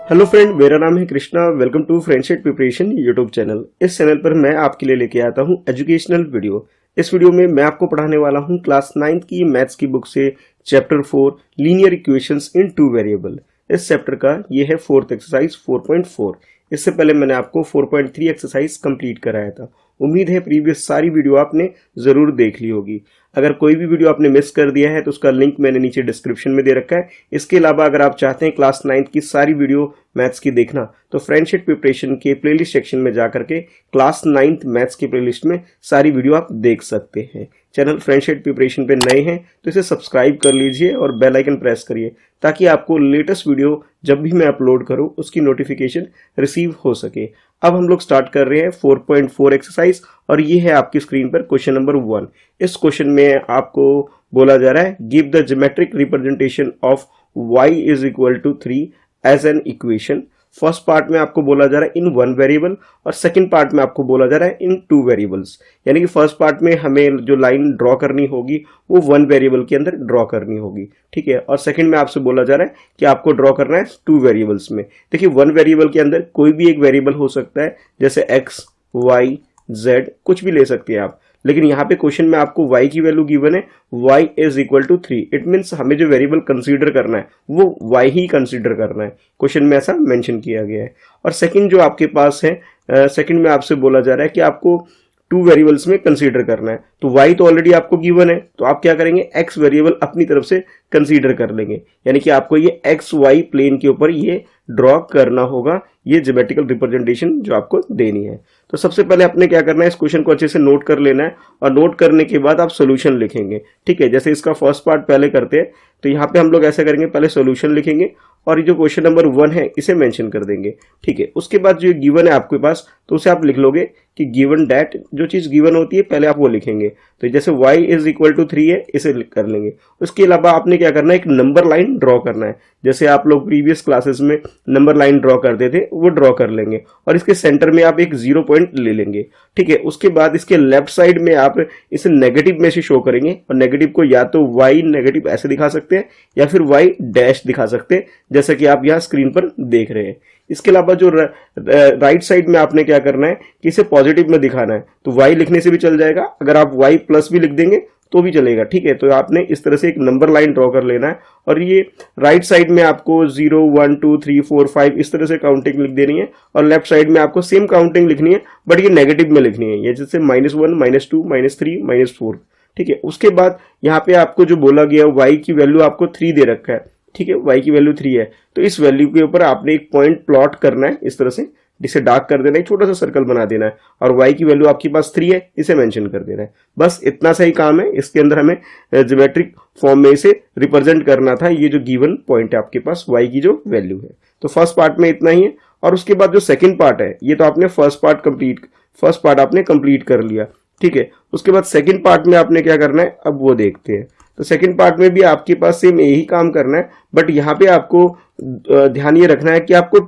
Hello friend, मेरा नाम है Krishna. Welcome to friendship preparation YouTube channel. इस चैनल पर मैं आपके लिए लेके आता हूं एजुकेशनल वीडियो। इस वीडियो में मैं आपको पढ़ाने वाला हूं क्लास 9th की मैथ्स की बुक से चैप्टर 4 लीनियर इक्वेशंस इन टू वेरिएबल। इस चैप्टर का ये है 4th एक्सरसाइज 4.4। इससे पहले मैंने आपको 4.3 एक्सरसाइज कंप्लीट कराया था। उम्मीद है प्रीवियस सारी वीडियो आपने जरूर देख ली होगी। अगर कोई भी वीडियो आपने मिस कर दिया है तो उसका लिंक मैंने नीचे डिस्क्रिप्शन में दे रखा है। इसके अलावा अगर आप चाहते हैं क्लास 9th की सारी वीडियो मैथ्स की देखना तो फ्रेंडशिप प्रिपरेशन के प्लेलिस्ट सेक्शन में जाकर के क्लास 9th मैथ्स की प्लेलिस्ट में सारी वीडियो आप देख सकते हैं। चैनल फ्रेंडशिप प्रिपरेशन पे नए हैं तो इसे सब्सक्राइब कर लीजिए और बेल आइकन प्रेस करिए ताकि आपको लेटेस्ट वीडियो जब भी मैं अपलोड करूं उसकी नोटिफिकेशन रिसीव हो सके। अब हम लोग स्टार्ट कर रहे हैं 4.4 एक्सरसाइज और ये है आपकी स्क्रीन पर क्वेश्चन नंबर 1। इस क्वेश्चन में आपको बोला जा रहा है give the geometric representation of y is equal to 3 as an equation. First part में आपको बोला जा रहा है इन वन वेरिएबल और सेकंड पार्ट में आपको बोला जा रहा है इन टू वेरिएबल्स। यानी कि फर्स्ट पार्ट में हमें जो लाइन ड्रॉ करनी होगी वो वन वेरिएबल के अंदर ड्रॉ करनी होगी, ठीक है। और सेकंड में आपसे बोला जा रहा है कि आपको ड्रॉ करना है टू वेरिएबल्स में। देखिए वन वेरिएबल के अंदर कोई भी एक वेरिएबल हो सकता है, जैसे x, y, z कुछ भी ले सकते हैं आप। लेकिन यहाँ पे क्वेश्चन में आपको y की वैल्यू गिवन है y is equal to 3। It means हमें जो वेरिएबल कंसीडर करना है वो y ही कंसीडर करना है। क्वेश्चन में ऐसा मेंशन किया गया है। और सेकंड जो आपके पास है, सेकंड में आपसे बोला जा रहा है कि आपको टू वेरिएबल्स में कंसीडर करना है। तो y तो ऑलरेडी आपको गिवन है तो आप क्या करेंगे, x वेरिएबल अपनी तरफ से कंसीडर कर लेंगे। यानी कि आपको ये एक्स वाई प्लेन के ऊपर ये ड्रॉ करना होगा, ये ज्योमेट्रिकल रिप्रेजेंटेशन जो आपको देनी है। तो सबसे पहले आपने क्या करना है, इस क्वेश्चन को अच्छे से नोट कर लेना है और नोट करने के बाद आप सोल्यूशन लिखेंगे, ठीक है। जैसे इसका फर्स्ट पार्ट पहले करते हैं तो यहाँ पे हम लोग ऐसा करेंगे, पहले सोल्यूशन लिखेंगे और ये जो क्वेश्चन नंबर 1 है इसे मेंशन कर देंगे, ठीक है। उसके बाद जो गिवन है आपके पास तो उसे आप लिख लोगे कि गिवन डैट, जो चीज गिवन होती है पहले आप वो लिखेंगे। तो जैसे y इज इक्वल टू 3 है, इसे कर लेंगे। उसके अलावा आपने क्या करना है, एक नंबर लाइन ड्रॉ करना है। जैसे आप लोग प्रीवियस क्लासेस में नंबर लाइन ड्रॉ करते थे वो ड्रॉ कर लेंगे और इसके सेंटर में आप एक 0 पॉइंट ले लेंगे, ठीक है। उसके बाद इसके लेफ्ट साइड में आप इसे नेगेटिव में से शो करेंगे और नेगेटिव को या तो y नेगेटिव ऐसे दिखा सकते हैं या फिर y डैश दिखा सकते हैं, जैसा कि आप यहाँ स्क्रीन पर देख रहे हैं। इसके अलावा जो राइट साइड में आपने क्या करना है कि इसे पॉजिटिव में दिखाना है। तो y लिखने से भी चल जाएगा, अगर आप y प्लस भी लिख देंगे तो भी चलेगा, ठीक है। तो आपने इस तरह से एक नंबर लाइन ड्रॉ कर लेना है और ये राइट साइड में आपको 0 1 2 3 4 5 इस तरह से काउंटिंग लिख देनी है और लेफ्ट साइड में आपको सेम काउंटिंग लिखनी है बट ये नेगेटिव में लिखनी है, ये जैसे -1 -2 -3 -4, ठीक है। उसके बाद यहाँ पे आपको जो बोला गया y की वैल्यू आपको 3 दे रखा है, ठीक है। y की वैल्यू 3 है तो इस वैल्यू के ऊपर आपने एक पॉइंट प्लॉट करना है इस तरह से, जिसे डार्क कर देना है, छोटा सा सर्कल बना देना है और y की वैल्यू आपके पास 3 है, इसे मेंशन कर देना है। बस इतना सा ही काम है। इसके अंदर हमें ज्योमेट्रिक फॉर्म में इसे रिप्रेजेंट करना था, ये जो गिवन पॉइंट है आपके पास y की जो वैल्यू है। तो फर्स्ट पार्ट में इतना ही है। और उसके बाद जो सेकंड पार्ट है ये तो आपने फर्स्ट पार्ट आपने कंप्लीट कर लिया, ठीक है। उसके बाद सेकंड पार्ट में आपने क्या करना है अब वो देखते हैं। तो सेकंड पार्ट में भी आपके पास सेम यही काम करना है बट यहाँ पे आपको ध्यान ये रखना है कि आपको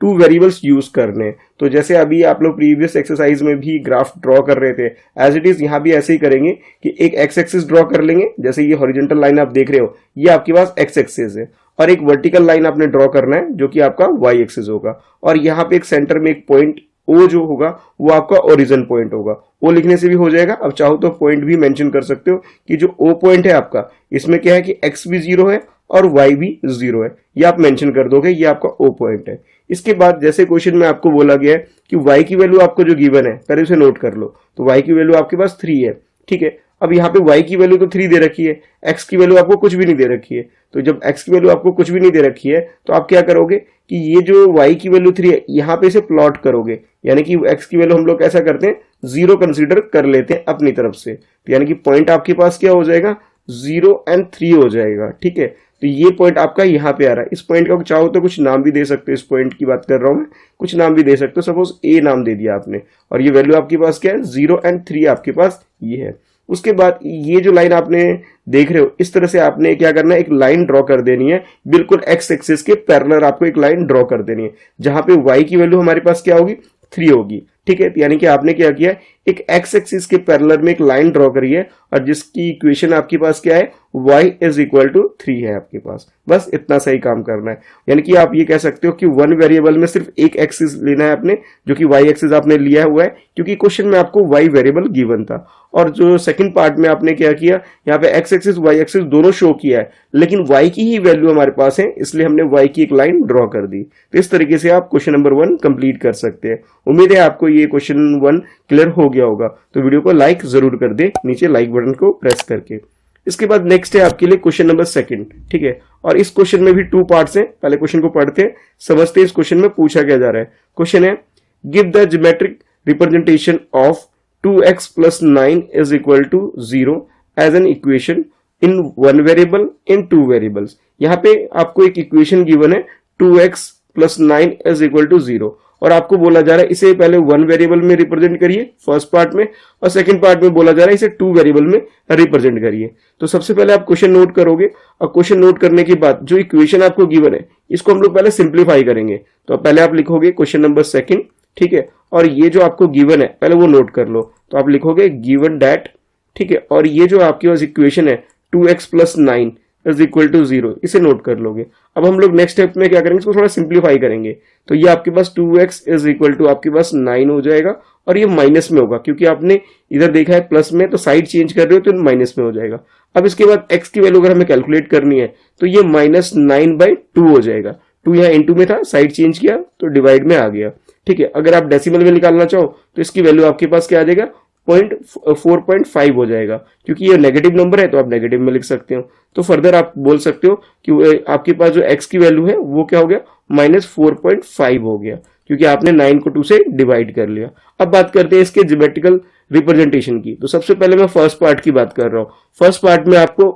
टू वेरिएबल्स यूज करने हैं। तो जैसे अभी आप लोग प्रीवियस एक्सरसाइज में भी ग्राफ ड्रॉ कर रहे थे, एज इट इज यहाँ भी ऐसे ही करेंगे कि एक एक्स एक्सिस ड्रॉ कर लेंगे। जैसे ये हॉरिजॉन्टल लाइन आप देख रहे हो ये आपके पास एक्स एक्सिस है और एक वर्टिकल लाइन आपने ड्रॉ करना है जो कि आपका वाई एक्सिस होगा और यहाँ पे एक सेंटर में एक पॉइंट ओ जो होगा वो आपका ओरिजिन पॉइंट होगा। ओ लिखने से भी हो जाएगा, अब चाहो तो पॉइंट भी मेंशन कर सकते हो कि जो ओ पॉइंट है आपका इसमें क्या है कि एक्स भी 0 है और वाई भी 0 है, ये आप मेंशन कर दोगे, ये आपका ओ पॉइंट है। इसके बाद जैसे क्वेश्चन में आपको बोला गया है कि वाई की वैल्यू आपको जो गिवन है पहले उसे नोट कर लो। तो वाई की वैल्यू आपके पास 3 है, ठीक है। अब यहाँ पे y की वैल्यू तो 3 दे रखी है, x की वैल्यू आपको कुछ भी नहीं दे रखी है। तो जब x की वैल्यू आपको कुछ भी नहीं दे रखी है तो आप क्या करोगे कि ये जो y की वैल्यू 3 है यहाँ पे इसे प्लॉट करोगे। यानी कि x की वैल्यू हम लोग ऐसा करते हैं 0 कंसीडर कर लेते हैं अपनी तरफ से। तो यानी कि पॉइंट आपके पास क्या हो जाएगा, 0 और 3 हो जाएगा, ठीक है। तो ये पॉइंट आपका यहाँ पे आ रहा है। इस पॉइंट का चाहो तो कुछ नाम भी दे सकते हो, इस पॉइंट की बात कर रहा हूं मैं, कुछ नाम भी दे सकते हो। सपोज a नाम दे दिया आपने और ये वैल्यू आपके पास क्या है, 0 और 3 आपके पास ये है। उसके बाद ये जो लाइन आपने देख रहे हो इस तरह से आपने क्या करना है, एक लाइन ड्रॉ कर देनी है, बिल्कुल एक्स एक्सिस के पैरेलल आपको एक लाइन ड्रॉ कर देनी है जहां पे y की वैल्यू हमारे पास क्या होगी, 3 होगी, ठीक है, यानी कि आपने क्या किया, एक एक्स एक्सिस के पैरेलल में एक लाइन ड्रॉ करी है और जिसकी इक्वेशन आपके पास क्या है, y इज इक्वल टू 3 है आपके पास। बस इतना सही काम करना है। यानी कि आप ये कह सकते हो कि वन वेरिएबल में सिर्फ एक एक्सिस लेना है आपने, जो कि y एक्सिस आपने लिया हुआ है, क्योंकि क्वेश्चन में आपको y वेरिएबल गिवन था। और जो सेकंड पार्ट में आपने क्या किया, यहाँ पे x एक्सिस y एक्सिस दोनों शो किया है, लेकिन y की ही वैल्यू हमारे पास है, इसलिए हमने y की एक लाइन ड्रॉ कर दी। तो इस तरीके से आप क्वेश्चन नंबर 1 कंप्लीट कर सकते हैं। उम्मीद है आपको ये क्वेश्चन 1 क्लियर हो गया होगा। तो वीडियो को लाइक जरूर कर दे नीचे लाइक बटन को प्रेस करके। इसके बाद नेक्स्ट है आपके लिए क्वेश्चन नंबर 2, ठीक है। और इस क्वेश्चन में भी 2 पार्ट्स हैं। पहले क्वेश्चन को पढ़ते हैं, समझते हैं इस क्वेश्चन में पूछा क्या जा रहा है। क्वेश्चन है, give the geometric representation of 2x plus 9 is equal to 0 as an equation in one variable in 2 variables। यहाँ पे आपको एक इक्वेशन गिवन है 2x plus 9 is equal to 0 और आपको बोला जा रहा है इसे पहले 1 वेरिएबल में रिप्रेजेंट करिए फर्स्ट पार्ट में, और सेकंड पार्ट में बोला जा रहा है इसे 2 वेरिएबल में रिप्रेजेंट करिए। तो सबसे पहले आप क्वेश्चन नोट करोगे और क्वेश्चन नोट करने के बाद जो इक्वेशन आपको गिवन है इसको हम लोग पहले सिंप्लीफाई करेंगे। तो पहले आप लिखोगे क्वेश्चन नंबर 2, ठीक है, और ये जो आपको गिवन है पहले वो नोट कर लो। तो आप लिखोगे गिवन डैट, ठीक है, और ये जो आपके पास इक्वेशन है 2x plus 9 is equal to 0, इसे नोट कर लोगे। अब हम लोग नेक्स्ट स्टेप में क्या करेंगे, इसको थोड़ा सिंप्लीफाई करेंगे। तो ये आपके पास 2x इज इक्वल टू आपके पास 9 हो जाएगा और ये माइनस में होगा, क्योंकि आपने इधर देखा है प्लस में, तो साइड चेंज कर रहे हो तो माइनस में हो जाएगा। अब इसके बाद x की वैल्यू अगर हमें कैलकुलेट करनी है तो ये -9/2 हो जाएगा। 2 यहाँ इंटू में था, साइड चेंज किया तो डिवाइड में आ गया, ठीक है। अगर आप डेसिमल में निकालना चाहो तो इसकी वैल्यू आपके पास क्या आ जाएगा, 4.5 हो जाएगा, क्योंकि ये नेगेटिव नंबर है तो आप नेगेटिव में लिख सकते हो। तो फर्दर आप बोल सकते हो कि आपके पास जो x की वैल्यू है वो क्या हो गया, -4.5 हो गया, क्योंकि आपने 9 को 2 से डिवाइड कर लिया। अब बात करते हैं इसके ज्योमेट्रिकल रिप्रेजेंटेशन की। तो सबसे पहले मैं फर्स्ट पार्ट की बात कर रहा हूँ। फर्स्ट पार्ट में आपको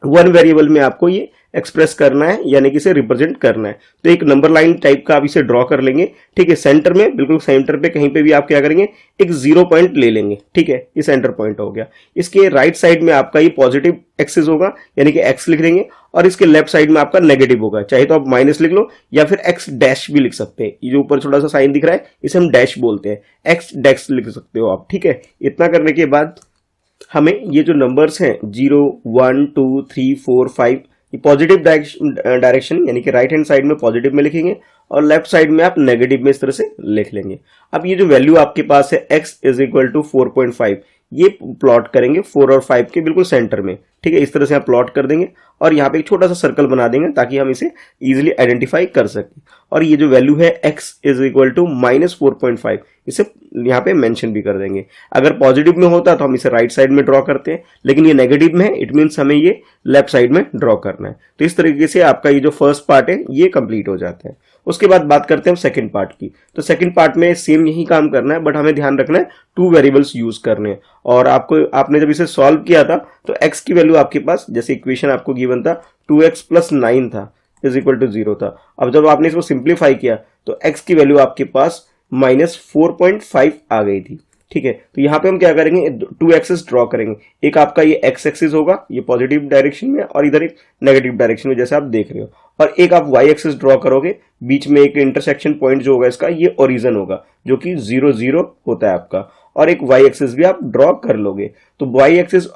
1 वेरिएबल में आपको ये एक्सप्रेस करना है, यानी कि इसे रिप्रेजेंट करना है। तो एक नंबर लाइन टाइप का आप इसे ड्रॉ कर लेंगे, ठीक है। सेंटर में, बिल्कुल सेंटर पे कहीं पे भी आप क्या करेंगे, एक 0 पॉइंट ले लेंगे, ठीक है। ये सेंटर पॉइंट हो गया। इसके राइट साइड में आपका ये पॉजिटिव एक्सिस होगा, यानी कि एक्स लिख देंगे, और इसके लेफ्ट साइड में आपका नेगेटिव होगा। चाहे तो आप माइनस लिख लो या फिर एक्स डैश भी लिख सकते हैं। ये जो ऊपर छोटा सा साइन दिख रहा है इसे हम डैश बोलते हैं, एक्स डैश लिख सकते हो आप, ठीक है। इतना करने के बाद हमें ये जो नंबर्स हैं 0, 1, 2, 3, 4, 5, ये पॉजिटिव डायरेक्शन यानी कि राइट हैंड साइड में पॉजिटिव में लिखेंगे और लेफ्ट साइड में आप नेगेटिव में इस तरह से लिख लेंगे। अब ये जो वैल्यू आपके पास है x इज इक्वल टू 4.5, ये प्लॉट करेंगे 4 और 5 के बिल्कुल सेंटर में, ठीक है। इस तरह से आप प्लॉट कर देंगे और यहाँ पे एक छोटा सा सर्कल बना देंगे ताकि हम इसे इजीली आइडेंटिफाई कर सकें। और ये जो वैल्यू है x इज इक्वल टू -4.5, इसे यहाँ पे मेंशन भी कर देंगे। अगर पॉजिटिव में होता तो हम इसे राइट साइड में ड्रॉ करते हैं, लेकिन ये नेगेटिव में है, इट मीन्स हमें ये लेफ्ट साइड में ड्रॉ करना है। तो इस तरीके से आपका ये जो फर्स्ट पार्ट है ये कंप्लीट हो जाता है। उसके बाद बात करते हैं हम सेकंड पार्ट की। तो सेकंड पार्ट में सेम यही काम करना है, बट हमें ध्यान रखना है 2 वेरिएबल्स यूज करने हैं। और आपने जब इसे सॉल्व किया था तो x की वैल्यू आपके पास, जैसे इक्वेशन आपको गिवन था 2x plus 9 था इज इक्वल टू 0 था। अब जब आपने इसको सिंप्लीफाई किया तो x की वैल्यू आपके पास -4.5 आ गई थी, ठीक है। तो यहाँ पे हम क्या करेंगे, 2 एक्सिस ड्रॉ करेंगे। एक आपका ये x एक्सिस होगा, ये पॉजिटिव डायरेक्शन में, और इधर एक नेगेटिव डायरेक्शन में जैसे आप देख रहे हो। और एक आप y एक्सिस ड्रॉ करोगे, बीच में एक इंटरसेक्शन पॉइंट जो होगा इसका ये ओरिजिन होगा, जो कि 0, 0 होता है आपका। और एक y एक्सिस भी आप ड्रॉ कर लोगे। तो y एक्सिस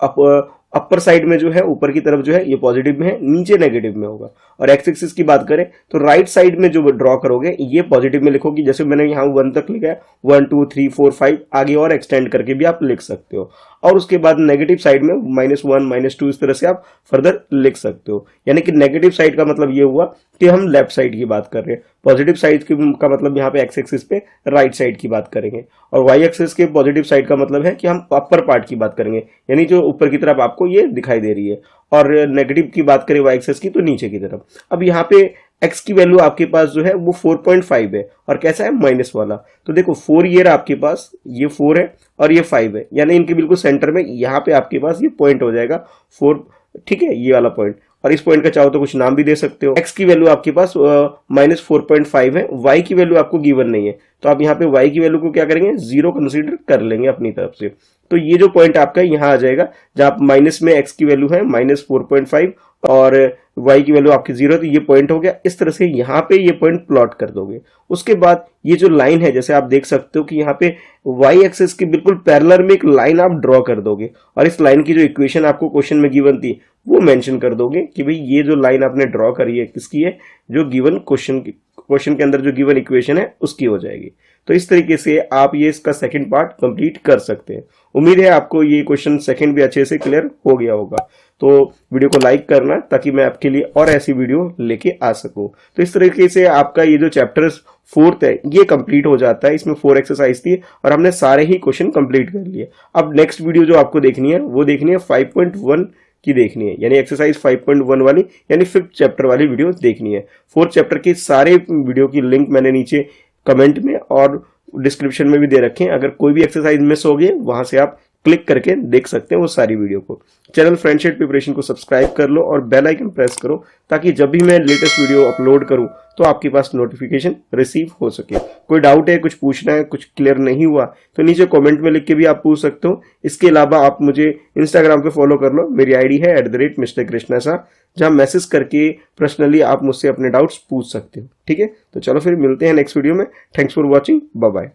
अपर साइड में जो है, ऊपर की तरफ जो है ये पॉजिटिव में है, नीचे नेगेटिव में होगा। और एक्स एक्सिस की बात करें तो राइट साइड में जो ड्रॉ करोगे ये पॉजिटिव में लिखोगे, जैसे मैंने यहाँ 1 तक लिखा है, 1, 2, 3, 4, 5, आगे और एक्सटेंड करके भी आप लिख सकते हो। और उसके बाद नेगेटिव साइड में -1, -2 इस तरह से आप फर्दर लिख सकते हो। यानी कि नेगेटिव साइड का मतलब ये हुआ कि हम लेफ्ट साइड की बात कर रहे हैं, पॉजिटिव साइड का मतलब यहाँ पे एक्स एक्सिस पे राइट साइड की बात करेंगे, और वाई एक्सिस के पॉजिटिव साइड का मतलब है कि हम अपर पार्ट की बात करेंगे, यानी जो ऊपर की तरफ आपको ये दिखाई दे रही है। और नेगेटिव की बात करें वाई एक्सिस की तो नीचे की तरफ। अब यहाँ पे x की वैल्यू आपके पास जो है वो 4.5 है, और कैसा है, माइनस वाला। तो देखो 4 ये रहा आपके पास, ये 4 है और ये 5 है, यानी इनके बिल्कुल सेंटर में यहाँ पे आपके पास ये पॉइंट हो जाएगा 4, ठीक है, ये वाला पॉइंट। और इस पॉइंट का चाहो तो कुछ नाम भी दे सकते हो। x की वैल्यू आपके पास -4.5 है, y की वैल्यू आपको गिवन नहीं है, तो आप यहाँ पे y की वैल्यू को क्या करेंगे, 0 कंसीडर कर लेंगे अपनी तरफ से। तो ये जो पॉइंट आपका यहाँ आ जाएगा, जहाँ माइनस में x की वैल्यू है -4.5 और y की वैल्यू आपकी 0, तो ये पॉइंट हो गया। इस तरह से यहाँ पे ये पॉइंट प्लॉट कर दोगे। उसके बाद ये जो लाइन है, जैसे आप देख सकते हो कि यहाँ पे y एक्सिस के बिल्कुल पैरेलल में एक लाइन आप ड्रॉ कर दोगे और इस लाइन की जो इक्वेशन आपको क्वेश्चन में गिवन थी वो मेंशन कर दोगे कि भाई ये जो लाइन आपने ड्रॉ करी है किसकी है, जो गिवन क्वेश्चन के अंदर जो गिवन इक्वेशन है उसकी हो जाएगी। तो इस तरीके से आप ये इसका सेकंड पार्ट कंप्लीट कर सकते हैं। उम्मीद है आपको ये क्वेश्चन सेकंड भी अच्छे से क्लियर हो गया होगा। तो वीडियो को लाइक करना ताकि मैं आपके लिए और ऐसी वीडियो लेके आ सकूं। तो इस तरीके से आपका ये जो चैप्टर 4th है ये कंप्लीट हो जाता है। इसमें 4 एक्सरसाइज थी और हमने सारे ही क्वेश्चन कंप्लीट कर लिए। अब नेक्स्ट वीडियो जो आपको देखनी है वो देखनी है 5.1 की देखनी है, यानी एक्सरसाइज 5.1 वाली, यानी 5th चैप्टर वाली वीडियो देखनी है। 4th चैप्टर के सारे वीडियो की लिंक मैंने नीचे कमेंट में और डिस्क्रिप्शन में भी दे रखे हैं। अगर कोई भी एक्सरसाइज मिस हो गई वहां से आप क्लिक करके देख सकते हैं वो सारी वीडियो को। चैनल फ्रेंडशिप प्रिपरेशन को सब्सक्राइब कर लो और बेल आइकन प्रेस करो ताकि जब भी मैं लेटेस्ट वीडियो अपलोड करूं तो आपके पास नोटिफिकेशन रिसीव हो सके। कोई डाउट है, कुछ पूछना है, कुछ क्लियर नहीं हुआ तो नीचे कमेंट में लिख के भी आप पूछ सकते हो। इसके अलावा आप मुझे इंस्टाग्राम पे फॉलो कर लो, मेरी आईडी है @Mr. Krishna Shah, जहां मैसेज करके पर्सनली आप मुझसे अपने डाउट्स पूछ सकते हो। ठीक है, तो चलो फिर मिलते हैं नेक्स्ट वीडियो में। Thanks for watching, bye bye.